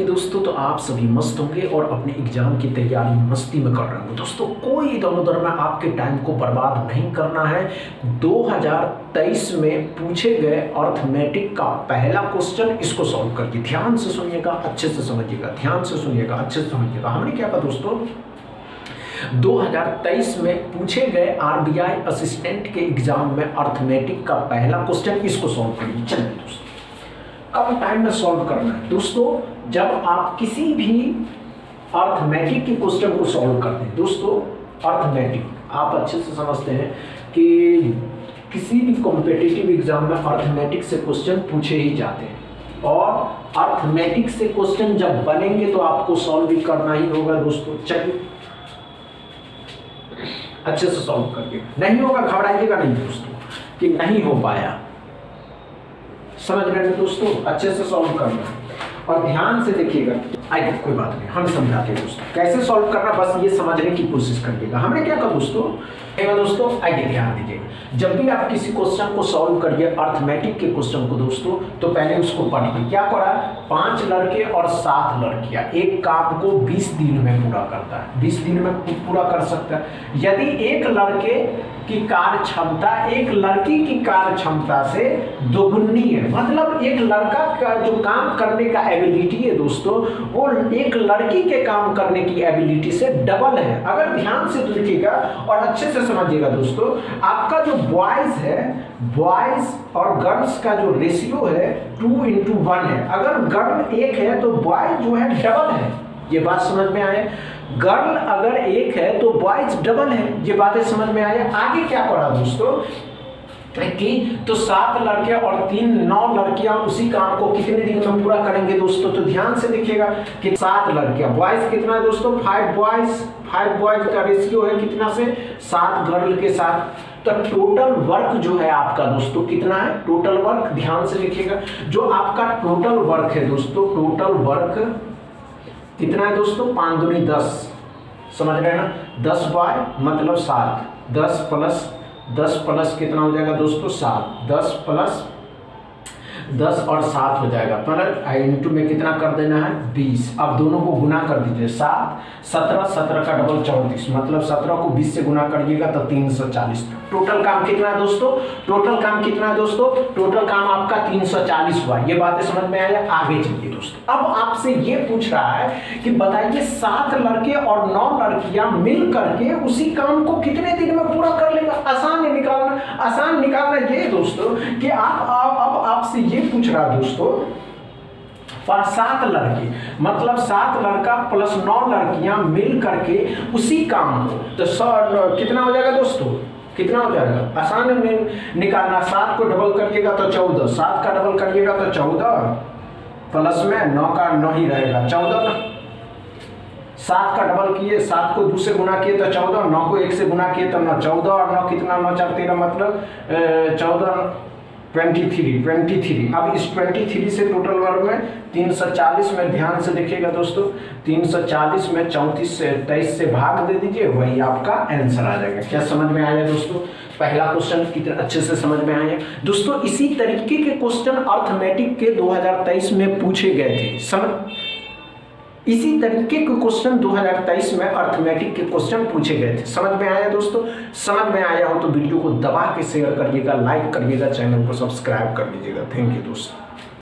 होंगे दोस्तों, तो आप सभी मस्त होंगे और अपने एग्जाम की तैयारी मस्ती में कर रहे होंगे। दोस्तों कोई इधर उधर में आपके टाइम को बर्बाद नहीं करना है। 2023 में पूछे गए अर्थमेटिक का पहला क्वेश्चन, इसको सॉल्व करके ध्यान से सुनिएगा, अच्छे से समझिएगा, ध्यान से सुनिएगा, अच्छे से समझिएगा। हमने क्या कहा दोस्तों, 2023 में पूछे गए आरबीआई असिस्टेंट के एग्जाम में अर्थमेटिक का पहला क्वेश्चन, इसको सॉल्व करिए। चलिए दोस्तों, कम टाइम में सॉल्व करना है। दोस्तों जब आप किसी भी अर्थमेटिक के क्वेश्चन को सॉल्व करते हैं, दोस्तों अर्थमेटिक आप अच्छे से समझते हैं कि किसी भी कॉम्पिटिटिव एग्जाम में अर्थमेटिक से क्वेश्चन पूछे ही जाते हैं, और अर्थमेटिक से क्वेश्चन जब बनेंगे तो आपको सॉल्व भी करना ही होगा। दोस्तों चलिए अच्छे से सॉल्व करके, नहीं होगा घबराइएगा नहीं दोस्तों कि नहीं हो पाया, समझ रहे हैं दोस्तों, अच्छे से सॉल्व करना है और ध्यान से देखिएगा। आइए कोई बात नहीं, हम समझाते हैं दोस्तों कैसे सॉल्व करना, बस ये समझने की कोशिश करिएगा। हमने क्या कहा दोस्तों, आइए ध्यान दीजिएगा। जब भी आप किसी क्वेश्चन को सॉल्व करिए, अर्थमेटिक के क्वेश्चन को दोस्तों, तो पहले उसको पढ़िए। क्या पढ़ा, 5 लड़के और 7 लड़कियां एक काम को 20 दिन में पूरा करता है, 20 दिन में पूरा कर सकता है। यदि एक लड़के की कार्य क्षमता एक लड़की की कार्य क्षमता से दोगुनी है, मतलब एक लड़का का जो काम करने का एबिलिटी है दोस्तों, वो एक लड़की के काम करने की एबिलिटी से डबल है। अगर ध्यान से देखिएगा और अच्छे से समझिएगा दोस्तों, आपका जो बॉयज है, बॉयज और गर्ल्स का जो रेशियो है 2:1 है। अगर गर्ल 1 है तो बॉय जो है डबल है। ये बात समझ में आए, गर्ल अगर 1 है तो बॉयज डबल है। ये बातें समझ में आए। आगे क्या पढ़ा दोस्तों कि तो 7 लड़के और 9 लड़कियां उसी काम को कितने दिन में पूरा करेंगे दोस्तों, तो ध्यान से देखिएगा कि 7 लड़कियां, बॉयज कितना है दोस्तों, 5 बॉयज का रेशियो है कितना से 7 गर्ल के साथ। तो टोटल वर्क जो है आपका दोस्तों कितना है, टोटल वर्क ध्यान से देखिएगा, जो आपका टोटल वर्क है दोस्तों, टोटल वर्क कितना है दोस्तों, 5 दूनी 10, समझ रहे हैं ना, 10 बॉय मतलब 7, 10 प्लस कितना हो जाएगा दोस्तों 7, 10 प्लस 10 और 7 हो जाएगा, पर इंटू में कितना कर देना है 20। अब दोनों को गुना कर दीजिए, 7 17 का डबल 34, मतलब 17 को 20 से गुना करिएगा तो 340। टोटल काम कितना है दोस्तों, टोटल काम कितना है दोस्तों, टोटल काम आपका 340 हुआ। ये बातें समझ में आया। आगे चलिए दोस्तों, अब आपसे ये पूछ रहा है कि बताइए 7 लड़के और 9 लड़कियां मिल करके उसी काम को कितने दिन में पूरा कर लेगा। आसान निकालना ये दोस्तों कि अब आपसे ये पूछ रहा है दोस्तों, 7 लड़के मतलब 7 लड़का प्लस 9 लड़कियां मिल करके उसी काम को, तो कितना हो जाएगा दोस्तों, कितना हो जाएगा, आसान में निकालना। 7 को डबल करिएगा तो 14, 7 का डबल करिएगा तो 14, प्लस में 9 का 9 ही रहेगा 14 ना। 7 का डबल किए, 7 को 2 से गुना किए तो 14, 9 को 1 से गुना किए तो 9, 14 और 9 कितना, 9 4 13 मतलब 14 23। अब इस 23 से टोटल वर्ग में 340 में ध्यान से देखिएगा दोस्तों, 340 में 34 से 23 से भाग दे दीजिए, वही आपका आंसर आ जाएगा। क्या समझ में आया दोस्तों, पहला क्वेश्चन कितना अच्छे से समझ में आया दोस्तों। इसी तरीके के क्वेश्चन अर्थमेटिक के 2023 में पूछे गए थे। इसी तरीके के क्वेश्चन 2023 में अर्थमेटिक के क्वेश्चन पूछे गए थे। समझ में आया दोस्तों, समझ में आया हो तो वीडियो को दबा के शेयर करिएगा, लाइक करिएगा, चैनल को सब्सक्राइब कर लीजिएगा। थैंक यू दोस्तों।